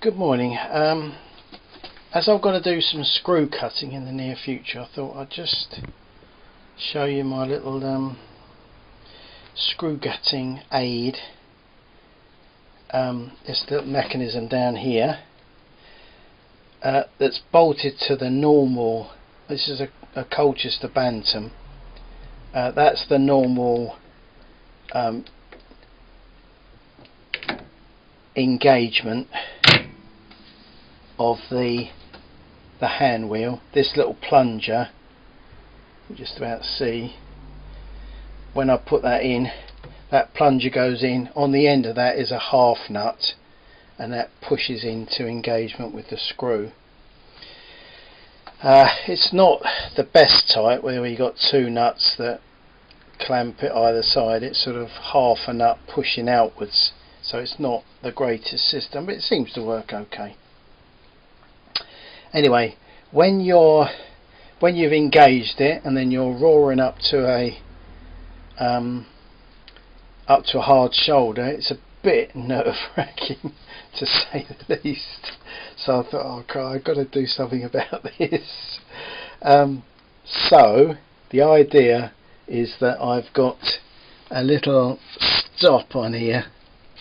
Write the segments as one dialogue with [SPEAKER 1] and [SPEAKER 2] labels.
[SPEAKER 1] Good morning. As I've got to do some screw cutting in the near future, I thought I'd just show you my little screw cutting aid. This little mechanism down here that's bolted to the normal. This is a Colchester Bantam. That's the normal engagement of the hand wheel. This little plunger, you just about see, when I put that in, that plunger goes in. On the end of that is a half nut, and that pushes into engagement with the screw. It's not the best type where you got two nuts that clamp it either side. It's sort of half a nut pushing outwards, so it's not the greatest system, but it seems to work okay. Anyway, when you've engaged it and then you're roaring up to a hard shoulder, it's a bit nerve-wracking to say the least. So I thought, oh God, I've got to do something about this. So the idea is that I've got a little stop on here.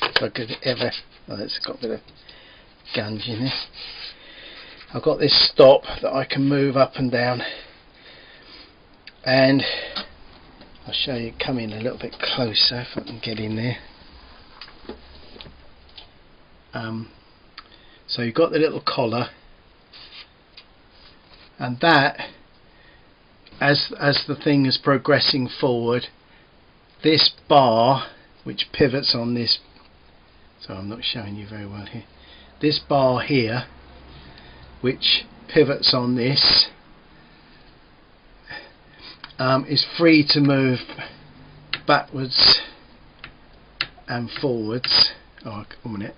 [SPEAKER 1] If I could ever, oh, it's got a bit of gunge in it. I've got this stop that I can move up and down, and I'll show you, come in a little bit closer if I can get in there. So you've got the little collar, and that, as the thing is progressing forward, this bar which pivots on this, so I'm not showing you very well here, this bar here which pivots on this is free to move backwards and forwards. Oh, a minute.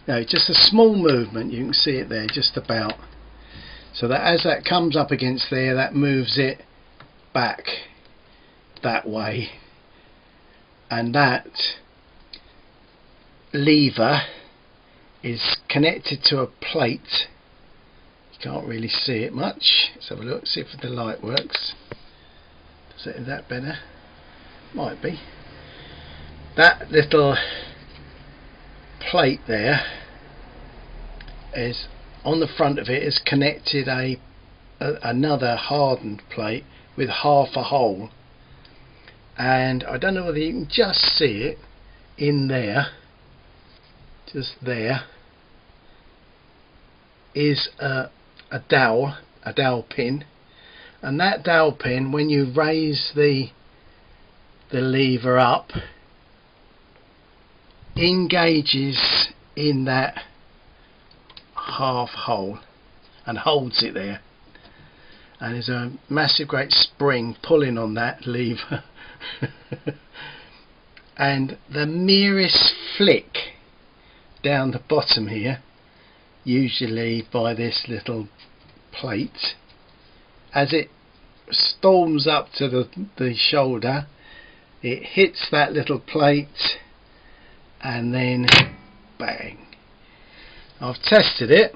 [SPEAKER 1] No, just a small movement, you can see it there just about, so that as that comes up against there, that moves it back that way, and that lever is connected to a plate. You can't really see it much. Let's have a look, see if the light works. Is that better? Might be. That little plate there is on the front of it, is connected another hardened plate with half a hole, and I don't know whether you can just see it in there. Just there is a dowel pin, and that dowel pin, when you raise the lever up, engages in that half hole and holds it there, and there's a massive great spring pulling on that lever and the merest flick down the bottom here, usually by this little plate, as it storms up to the shoulder, it hits that little plate and then bang. I've tested it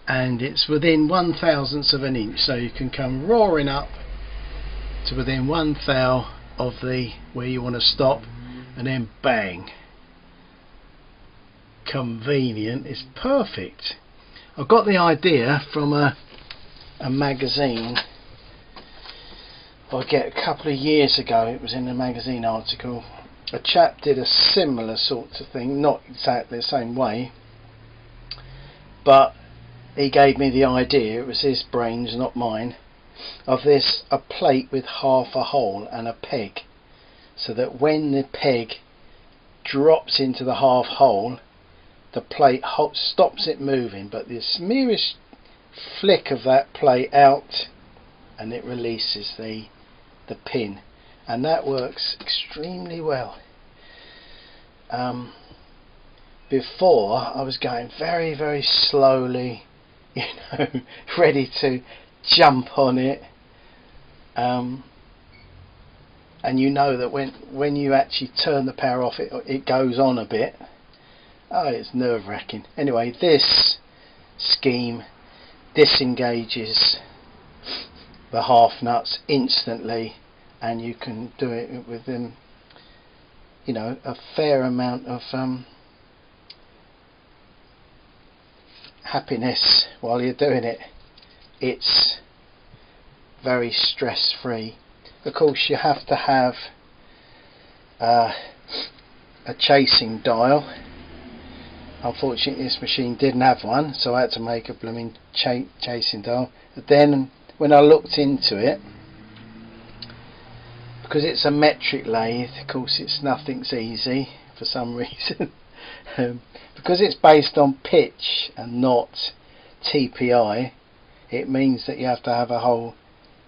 [SPEAKER 1] and it's within 1/1000th of an inch, so you can come roaring up to within 1/1000 of the where you want to stop, and then bang. Convenient, is perfect. I got the idea from a magazine I get a couple of years ago. It was in a magazine article. A chap did a similar sort of thing, not exactly the same way, but he gave me the idea, it was his brains not mine, of this, a plate with half a hole and a peg, so that when the peg drops into the half hole, the plate stops it moving, but the merest flick of that plate out and it releases the pin, and that works extremely well. Before I was going very, very slowly, you know, ready to jump on it, and you know that when you actually turn the power off, it goes on a bit. Oh, it's nerve-wracking. Anyway, this scheme disengages the half nuts instantly, and you can do it with them, you know, a fair amount of happiness while you're doing it. It's very stress-free. Of course, you have to have a chasing dial. Unfortunately, this machine didn't have one, so I had to make a blooming chasing dial. But then when I looked into it, because it's a metric lathe, of course nothing's easy for some reason. Because it's based on pitch and not TPI, it means that you have to have a whole,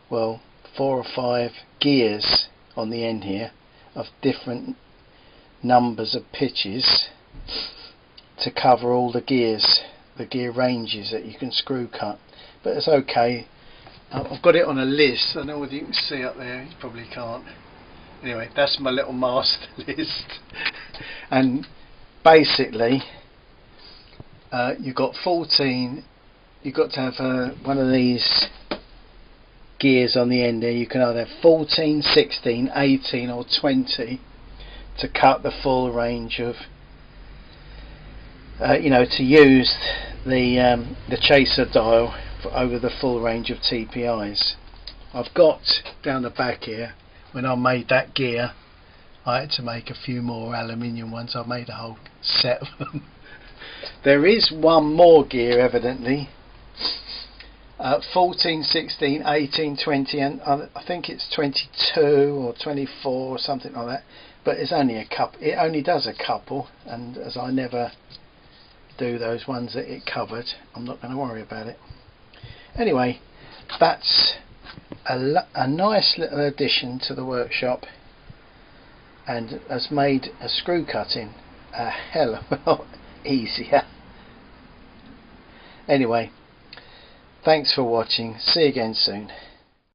[SPEAKER 1] well, 4 or 5 gears on the end here of different numbers of pitches to cover all the gears, the gear ranges that you can screw cut. But it's okay. I've got it on a list. I don't know whether you can see up there. You probably can't. Anyway, that's my little master list. And basically, you've got 14. You've got to have one of these gears on the end there. You can either have 14, 16, 18 or 20 to cut the full range of, you know, to use the chaser dial over the full range of TPIs. I've got down the back here, when I made that gear, I had to make a few more aluminium ones. I made a whole set of them. There is one more gear evidently, 14, 16, 18, 20 and I think it's 22 or 24 or something like that, but it's only a couple. It only does a couple, and as I never do those ones that it covered, I'm not going to worry about it. Anyway, that's a nice little addition to the workshop, and has made a screw cutting a hell of a lot easier. Anyway, thanks for watching. See you again soon.